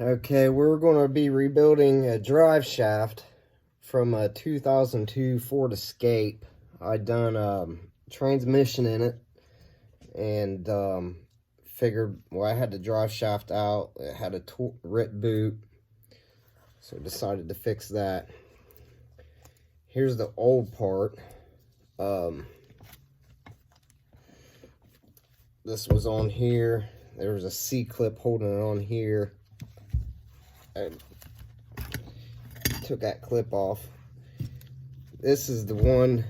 Okay, we're going to be rebuilding a drive shaft from a 2002 Ford Escape. I done transmission in it and figured, well, I had the drive shaft out. It had a rip boot, so decided to fix that. Here's the old part. This was on here. There was a C-clip holding it on here. I took that clip off. This is the one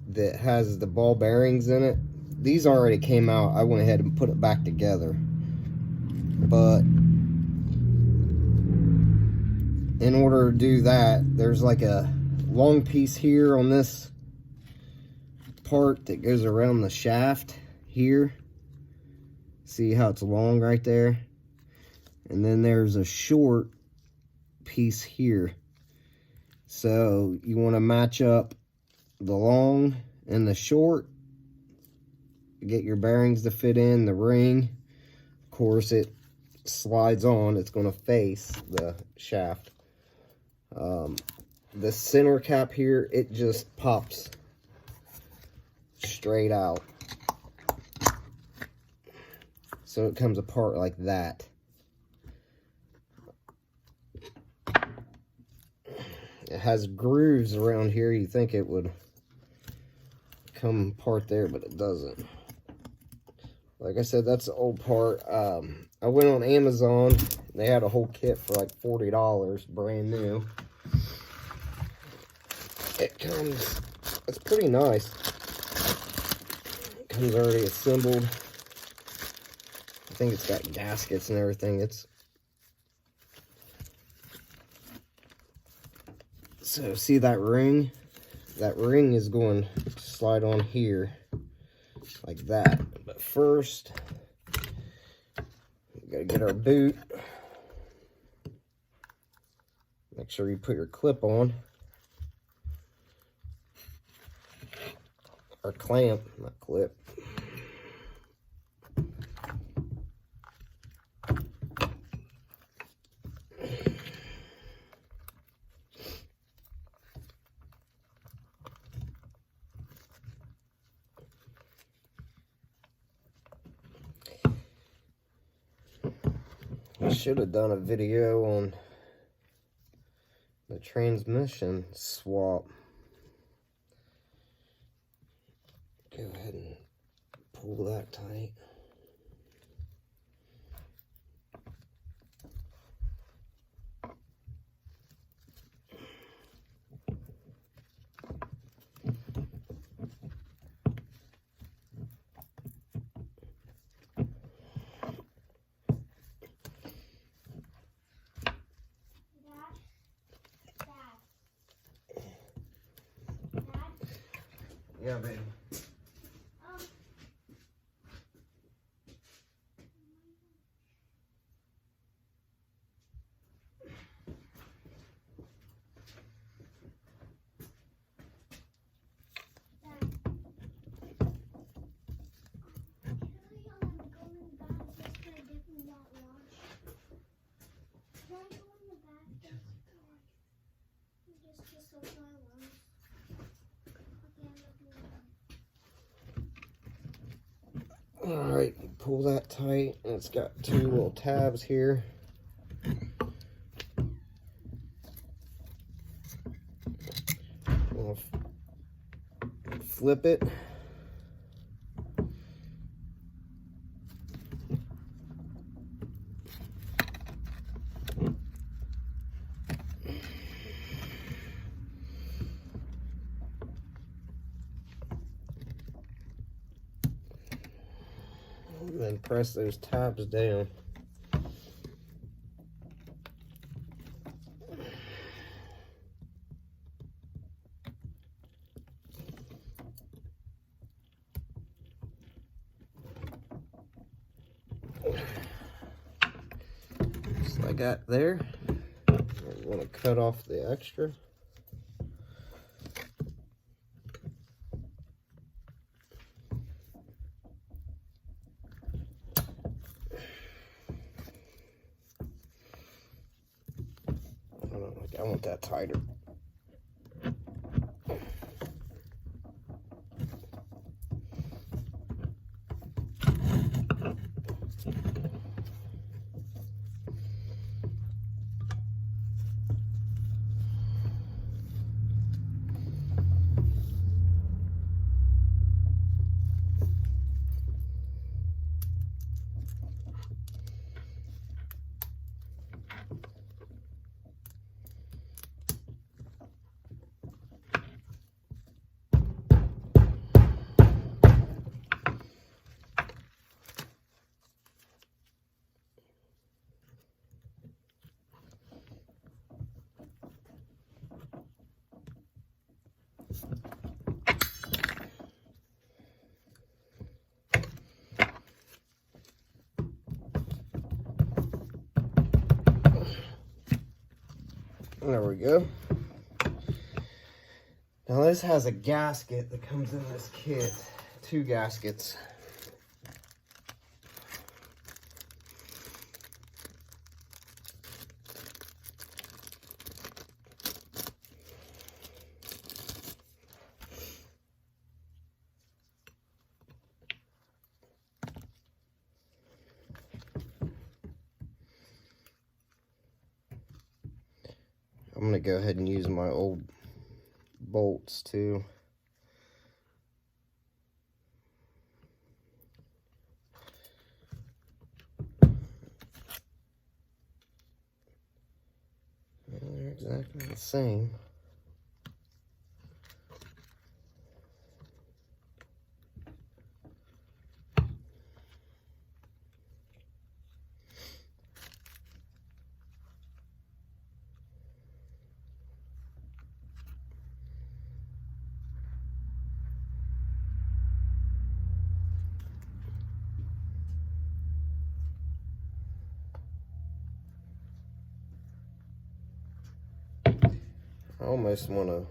that has the ball bearings in it. These already came out. I went ahead and put it back together. But in order to do that, there's like a long piece here on this part that goes around the shaft here. See how it's long right there? And then there's a short piece here. So you want to match up the long and the short. Get your bearings to fit in the ring. Of course, it slides on. It's going to face the shaft. The center cap here, it just pops straight out. So it comes apart like that. It has grooves around here. You think it would come apart there, but it doesn't. Like I said, that's the old part. I went on Amazon. They had a whole kit for like $40, brand new. It comes, it's pretty nice. It comes already assembled. I think it's got gaskets and everything. So see that ring? That ring is going to slide on here like that. But first, we gotta get our boot. Make sure you put your clip on. Or clamp, not clip. I should have done a video on the transmission swap. Go ahead and pull that tight. Yeah, baby. Alright, pull that tight. And it's got two little tabs here. We'll flip it. And then press those tabs down. Just like that there. You want to cut off the extra. I want that tighter. There we go. Now this has a gasket that comes in this kit. 2 gaskets. I'm going to go ahead and use my old bolts too. They're exactly the same. I almost want to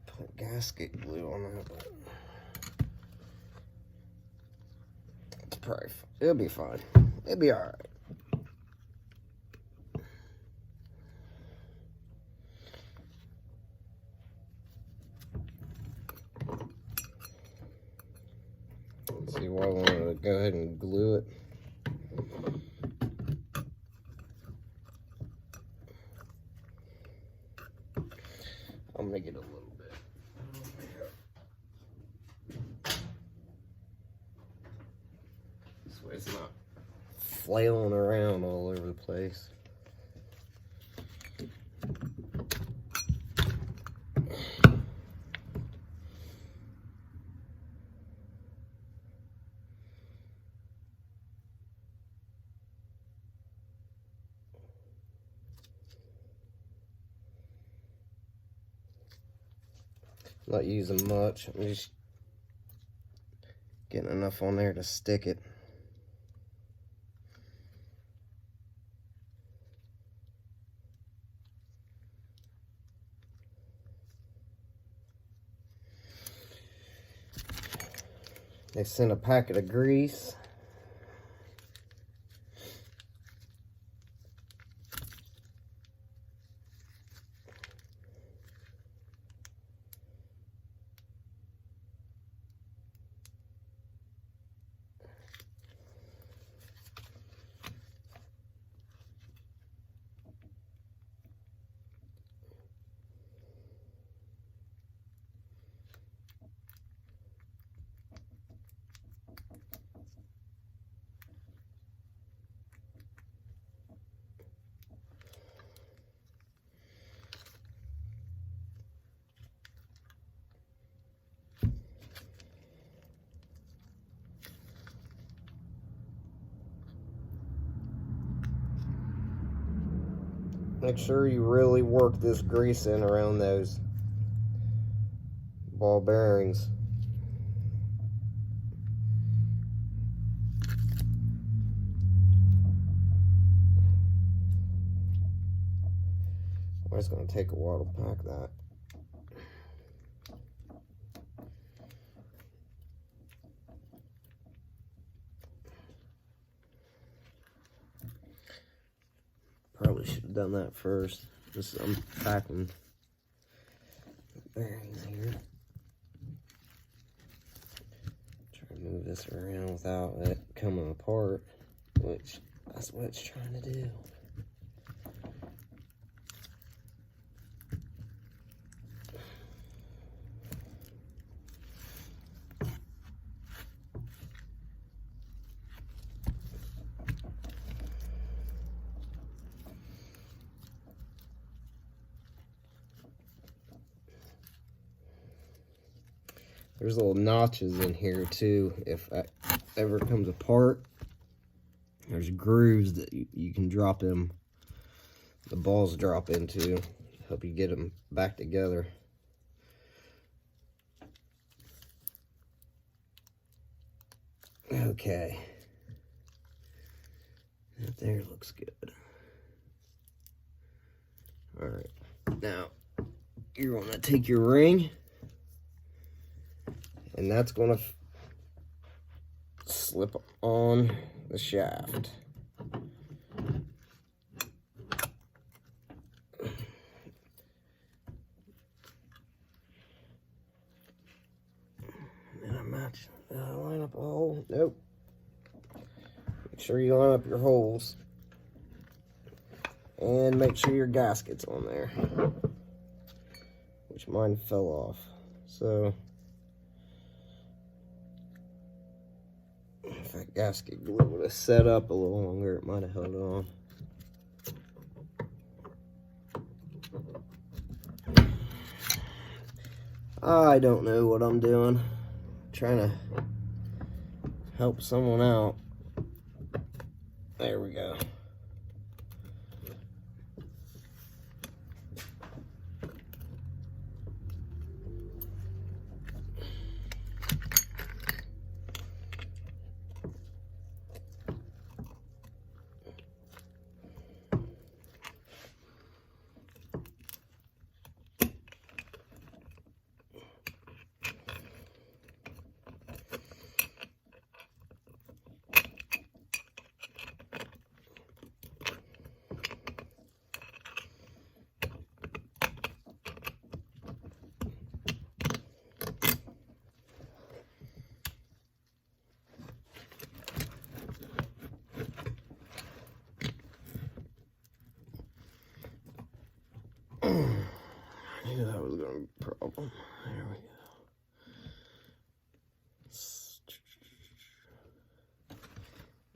put gasket glue on that, but it's probably, it'll be fine. It'll be all right. Let's see why I wanted to go ahead and glue it. I'm gonna get a little bit. This way it's not flailing around all over the place. Not using much, I'm just getting enough on there to stick it. They sent a packet of grease. Make sure you really work this grease in around those ball bearings. Well, it's going to take a while to pack that. should have done that first. Just unpacking the bearings here. Try to move this around without it coming apart, which that's what it's trying to do. There's little notches in here too. If that ever comes apart, there's grooves that you can drop them, the balls drop into, help you get them back together. Okay. That there looks good. All right. Now, you're gonna take your ring, and that's gonna slip on the shaft. And I match, line up a hole. Nope. Make sure you line up your holes. And make sure your gasket's on there. Which mine fell off. So, if that gasket glue would have set up a little longer, it might have held on. I don't know what I'm doing. Trying to help someone out. There we go. I knew that was going to be a problem. There we go.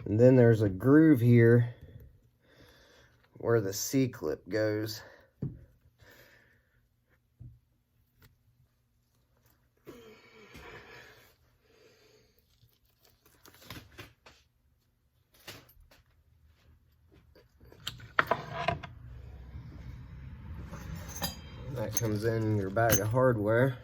And then there's a groove here where the C-clip goes. That comes in your bag of hardware.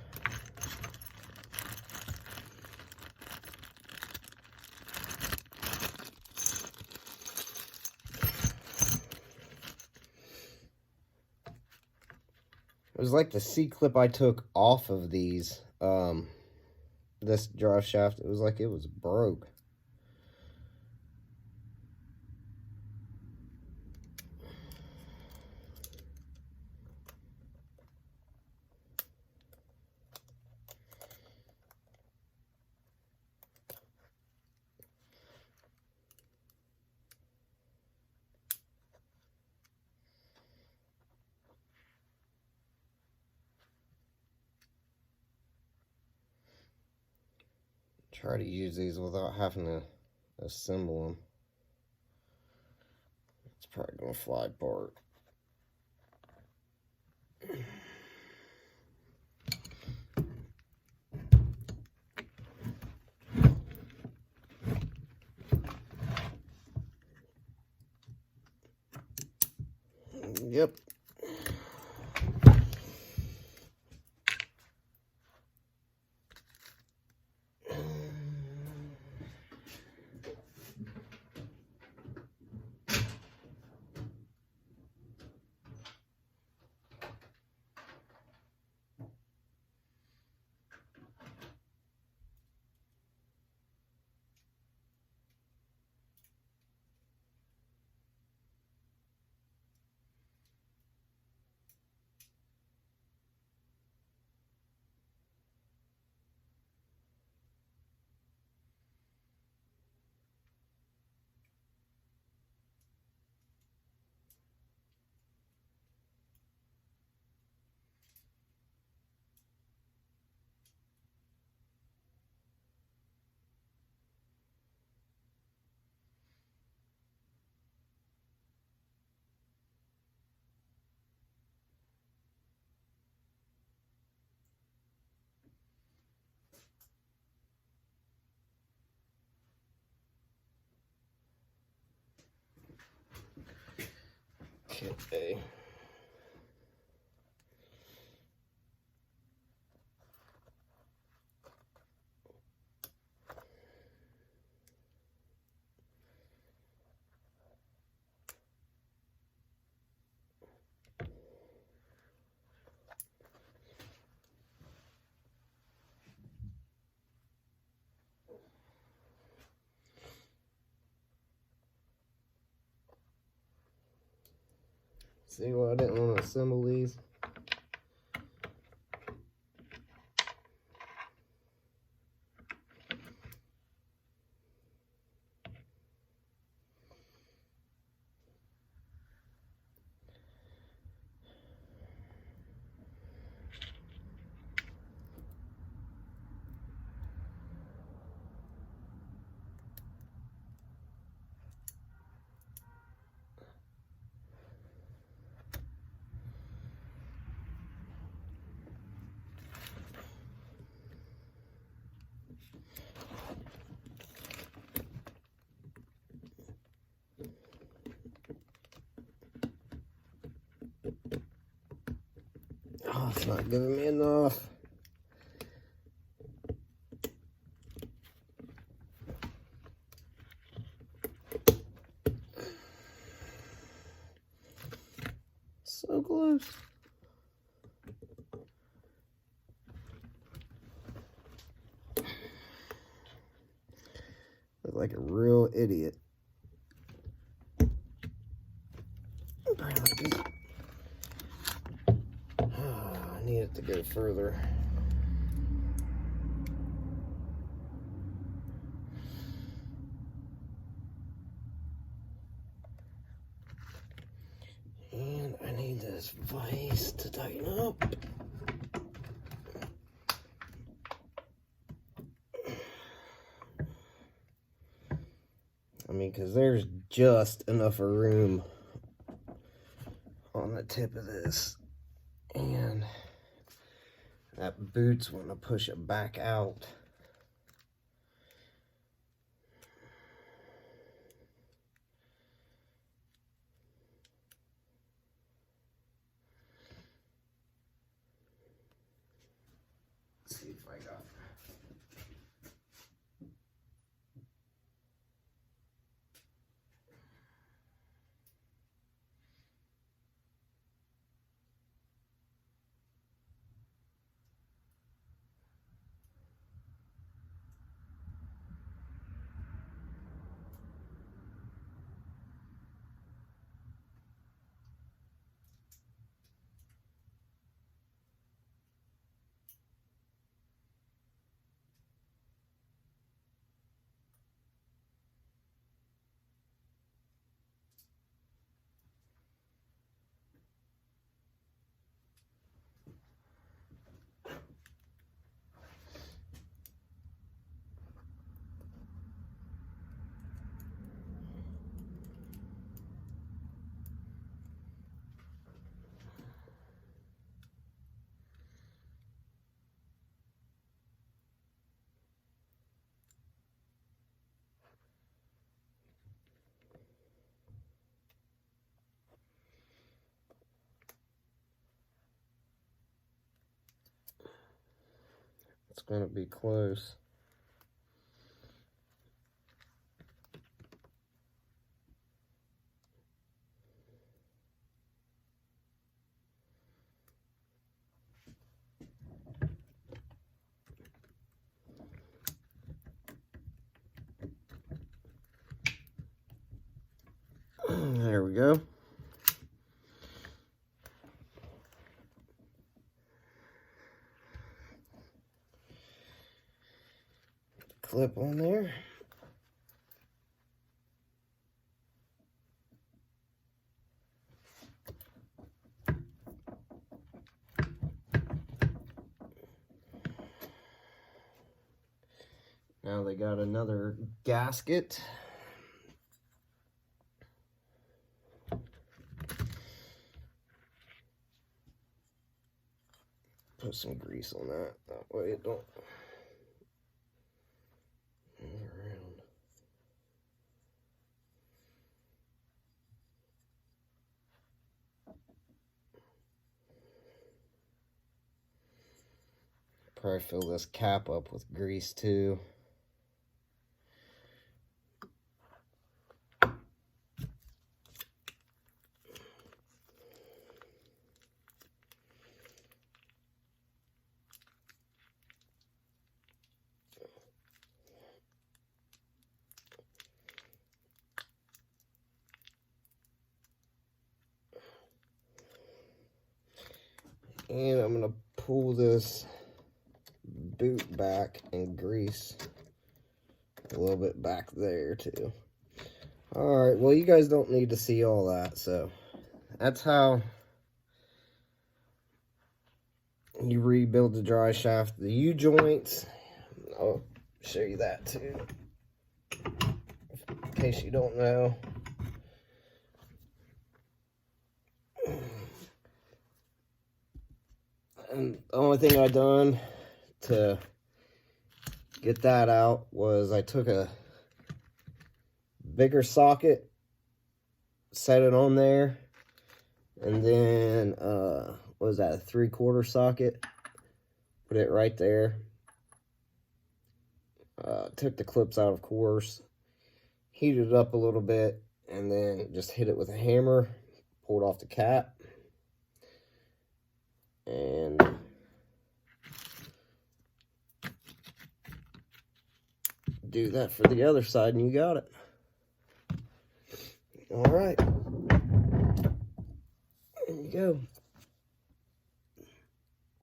It was like the C-clip I took off of these, this drive shaft. It was like it was broke. Try to use these without having to assemble them. It's probably going to fly apart. Yep. Okay. See why I didn't want to assemble these? Oh, it's not giving me enough. So close. Look like a real idiot. I need it to go further. And I need this vise to tighten up. I mean, because there's just enough room on the tip of this. And that boot's want to push it back out. Let's see if I got It's going to be close. There we go. Clip on there. Now they got another gasket. Put some grease on that. That way it don't move around. Probably fill this cap up with grease too. And I'm going to pull this boot back and grease a little bit back there too. Alright, well, you guys don't need to see all that, so that's how you rebuild the dry shaft. The U-joints, I'll show you that too, in case you don't know. And the only thing I done to get that out was I took a bigger socket, set it on there, and then what was that, a 3/4 socket, put it right there. Took the clips out, of course, heated it up a little bit, and then just hit it with a hammer, pulled off the cap, and do that for the other side, and you got it. All right, there you go.